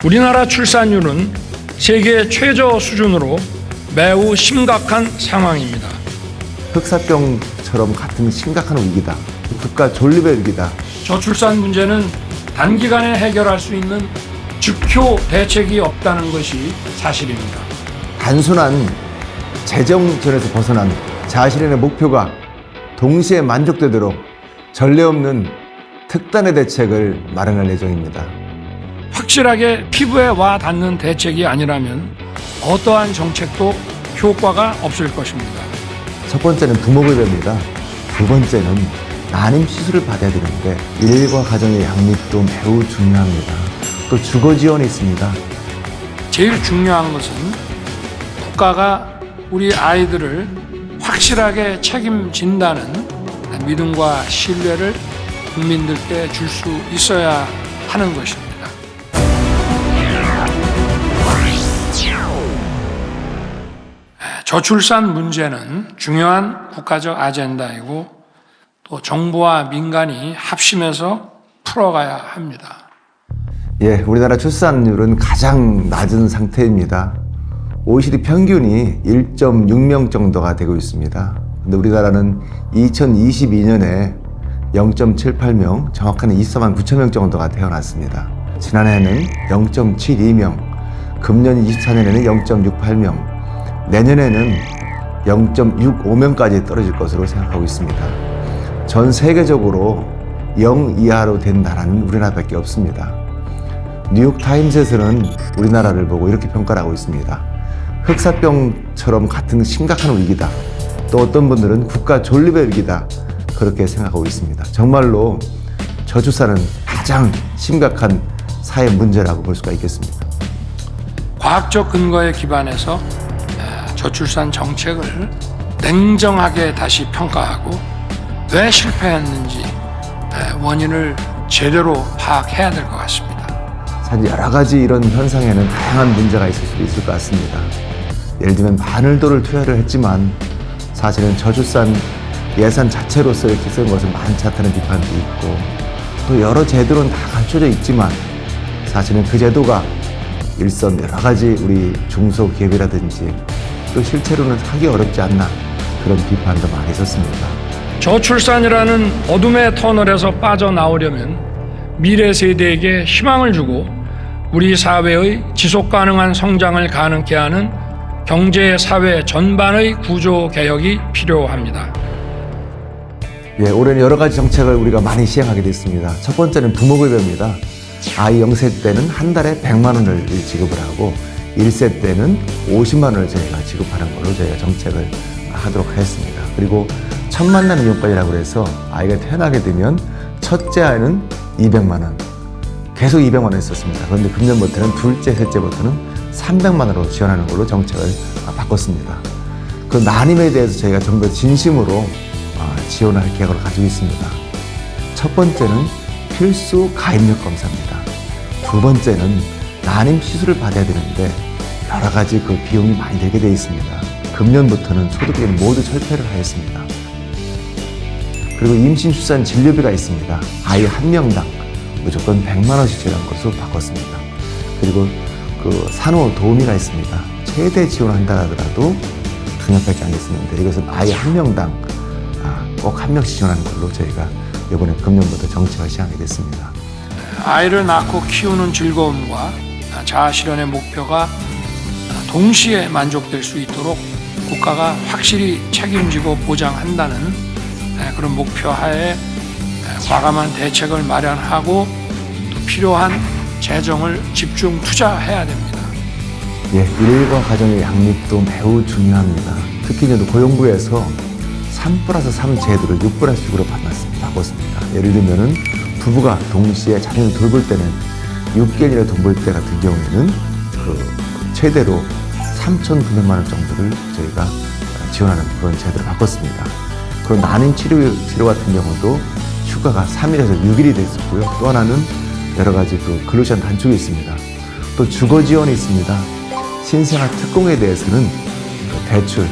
우리나라 출산율은 세계 최저 수준으로 매우 심각한 상황입니다. 흑사병처럼 같은 심각한 위기다. 국가 존립의 위기다. 저출산 문제는 단기간에 해결할 수 있는 즉효 대책이 없다는 것이 사실입니다. 단순한 재정전에서 벗어난 자신의 목표가 동시에 만족되도록 전례 없는 특단의 대책을 마련할 예정입니다. 확실하게 피부에 와 닿는 대책이 아니라면 어떠한 정책도 효과가 없을 것입니다. 첫 번째는 부모급여입니다. 두 번째는 난임 시술을 받아야 되는데 일과 가정의 양립도 매우 중요합니다. 또 주거 지원이 있습니다. 제일 중요한 것은 국가가 우리 아이들을 확실하게 책임진다는 믿음과 신뢰를 국민들께 줄 수 있어야 하는 것입니다. 저출산 문제는 중요한 국가적 아젠다이고 또 정부와 민간이 합심해서 풀어가야 합니다. 예, 우리나라 출산율은 가장 낮은 상태입니다. OECD 평균이 1.6명 정도가 되고 있습니다. 근데 우리나라는 2022년에 0.78명, 정확한 24만 9천 명 정도가 태어났습니다. 지난해에는 0.72명, 금년 24년에는 0.68명, 내년에는 0.65명까지 떨어질 것으로 생각하고 있습니다. 전 세계적으로 0 이하로 된 나라는 우리나라밖에 없습니다. 뉴욕타임스에서는 우리나라를 보고 이렇게 평가를 하고 있습니다. 흑사병처럼 같은 심각한 위기다. 또 어떤 분들은 국가 존립의 위기다. 그렇게 생각하고 있습니다. 정말로 저출산은 가장 심각한 사회 문제라고 볼 수가 있겠습니다. 과학적 근거에 기반해서 저출산 정책을 냉정하게 다시 평가하고 왜 실패했는지 원인을 제대로 파악해야 될 것 같습니다. 사실 여러 가지 이런 현상에는 다양한 문제가 있을 수도 있을 것 같습니다. 예를 들면 바늘도를 투여를 했지만 사실은 저출산 예산 자체로서 이렇게 쓴 것은 많지 않다는 비판도 있고 또 여러 제도는 다 갖춰져 있지만 사실은 그 제도가 일선 여러 가지 우리 중소기업이라든지 또 실제로는 하기 어렵지 않나 그런 비판도 많이 있었습니다. 저출산이라는 어둠의 터널에서 빠져나오려면 미래 세대에게 희망을 주고 우리 사회의 지속 가능한 성장을 가능케 하는 경제, 사회 전반의 구조 개혁이 필요합니다. 예, 올해는 여러 가지 정책을 우리가 많이 시행하게 됐습니다. 첫 번째는 부모급여입니다. 아이 0세 때는 한 달에 100만 원을 지급을 하고 1세 때는 50만 원을 저희가 지급하는 걸로 저희가 정책을 하도록 하였습니다. 그리고 첫 만남 이용권이라고 해서 아이가 태어나게 되면 첫째 아이는 200만 원, 계속 200만 원 했었습니다. 그런데 금년부터는 둘째, 셋째부터는 300만 원으로 지원하는 걸로 정책을 바꿨습니다. 그 난임에 대해서 저희가 정부에서 진심으로 지원할 계획을 가지고 있습니다. 첫 번째는 필수 가입력 검사입니다. 두 번째는 난임 시술을 받아야 되는데 여러 가지 그 비용이 많이 들게 되어 있습니다. 금년부터는 소득비는 모두 철폐를 하였습니다. 그리고 임신 출산 진료비가 있습니다. 아이 한 명당 무조건 100만 원씩 지원한 것으로 바꿨습니다. 그리고 그 산후도우미가 있습니다. 최대 지원한다 하더라도 2년밖에 안 됐었는데 이것은 아이 한 명당 꼭 한 명씩 지원하는 걸로 저희가 이번에 금년부터 정책을 시행하게 됐습니다. 아이를 낳고 키우는 즐거움과 자아 실현의 목표가 동시에 만족될 수 있도록 국가가 확실히 책임지고 보장한다는 그런 목표 하에 과감한 대책을 마련하고 또 필요한 재정을 집중 투자해야 됩니다. 예, 일과 가정의 양립도 매우 중요합니다. 특히 이제 고용부에서 3+3 제도를 6+6으로 바꿨습니다. 예를 들면은 부부가 동시에 자녀를 돌볼 때는 6개월이나 돌볼 때 같은 경우에는 그 최대로 3,900만 원 정도를 저희가 지원하는 그런 제도를 바꿨습니다. 그런 난임 치료 같은 경우도 휴가가 3일에서 6일이 됐었고요. 또 하나는 여러 가지 그 근로시간 단축이 있습니다. 또 주거 지원이 있습니다. 신생아 특공에 대해서는 그 대출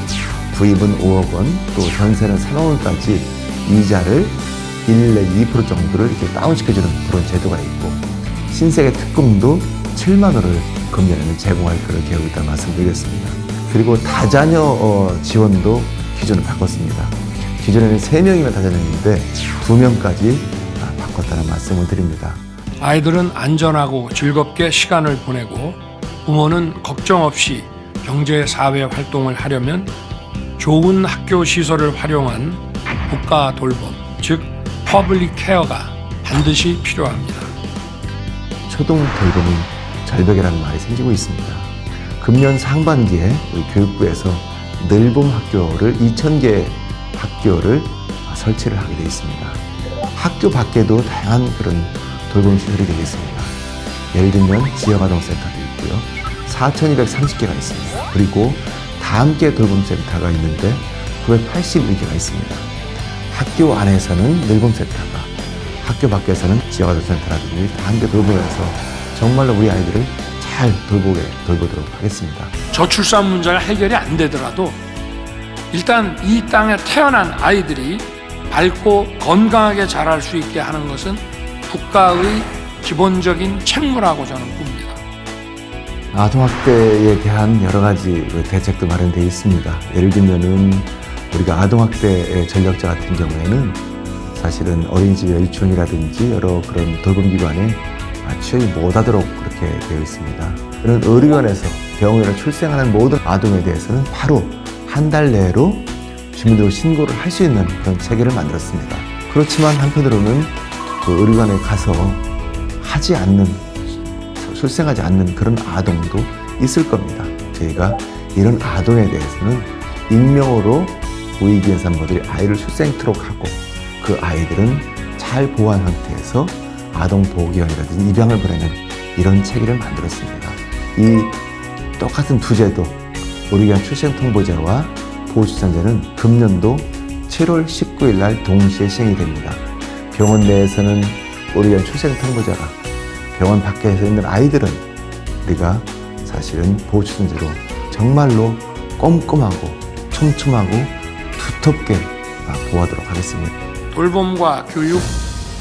구입은 5억 원, 또 전세는 3억 원까지 이자를 1 내지 2% 정도를 이렇게 다운시켜주는 그런 제도가 있고 신세계 특공도 7만 원을 금년에는 제공할 것을 계획하고 있다는 말씀드리겠습니다. 그리고 다자녀 지원도 기준을 바꿨습니다. 기존에는 3명이면 다자녀였는데 2명까지 바꿨다는 말씀을 드립니다. 아이들은 안전하고 즐겁게 시간을 보내고 부모는 걱정 없이 경제 사회 활동을 하려면 좋은 학교 시설을 활용한 국가 돌봄, 즉 퍼블릭 케어가 반드시 필요합니다. 초등 돌봄은 절벽이라는 말이 생기고 있습니다. 금년 상반기에 우리 교육부에서 늘봄 학교를 2,000개 학교를 설치를 하게 되어 있습니다. 학교 밖에도 다양한 그런 돌봄 시설이 되겠습니다. 예를 들면 지역아동센터도 있고요. 4,230개가 있습니다. 그리고 다함께 돌봄센터가 있는데 981개가 있습니다. 학교 안에서는 늘봄센터가, 학교 밖에서는 지역아동센터라든지 다함께 돌보면서 정말로 우리 아이들을 잘 돌보도록 하겠습니다. 저출산 문제가 해결이 안 되더라도 일단 이 땅에 태어난 아이들이 밝고 건강하게 자랄 수 있게 하는 것은 국가의 기본적인 책무라고 저는 봅니다. 아동학대에 대한 여러 가지 대책도 마련되어 있습니다. 예를 들면은 우리가 아동학대의 전력자 같은 경우에는 사실은 어린이집 유치원이라든지 여러 그런 돌봄기관에 취업이 못하도록 그렇게 되어 있습니다. 그런 의료원에서 병원에서 출생하는 모든 아동에 대해서는 바로 한 달 내로 주민등록 신고를 할 수 있는 그런 체계를 만들었습니다. 그렇지만 한편으로는 그 의료관에 가서 출생하지 않는 그런 아동도 있을 겁니다. 저희가 이런 아동에 대해서는 익명으로 우익위원 산모들이 아이를 출생토록 하고 그 아이들은 잘 보호한 상태에서 아동보호기관이라든지 입양을 보내는 이런 체계를 만들었습니다. 이 똑같은 두 제도, 우리가 출생통보제와 보호출산제는 금년도 7월 19일 날 동시에 시행이 됩니다. 병원 내에서는 우리가 출생통보제가, 병원 밖에서 있는 아이들은 우리가 사실은 보호출산제로 정말로 꼼꼼하고 촘촘하고 두텁게 보호하도록 하겠습니다. 돌봄과 교육,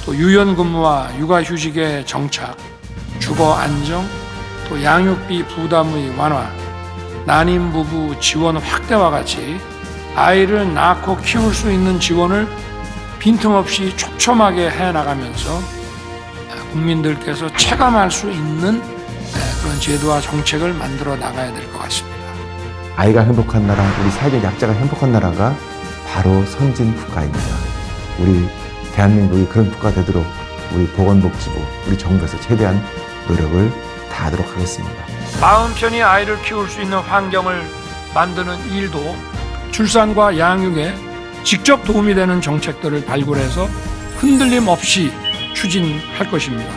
또 유연근무와 육아휴직의 정착, 주거 안정, 또 양육비 부담의 완화, 난임 부부 지원 확대와 같이 아이를 낳고 키울 수 있는 지원을 빈틈없이 촘촘하게 해나가면서 국민들께서 체감할 수 있는 그런 제도와 정책을 만들어 나가야 될 것 같습니다. 아이가 행복한 나라, 우리 사회적 약자가 행복한 나라가 바로 선진 국가입니다. 우리 대한민국이 그런 국가 되도록 우리 보건복지부, 우리 정부에서 최대한 노력을 다하도록 하겠습니다. 마음 편히 아이를 키울 수 있는 환경을 만드는 일도 출산과 양육에 직접 도움이 되는 정책들을 발굴해서 흔들림 없이 추진할 것입니다.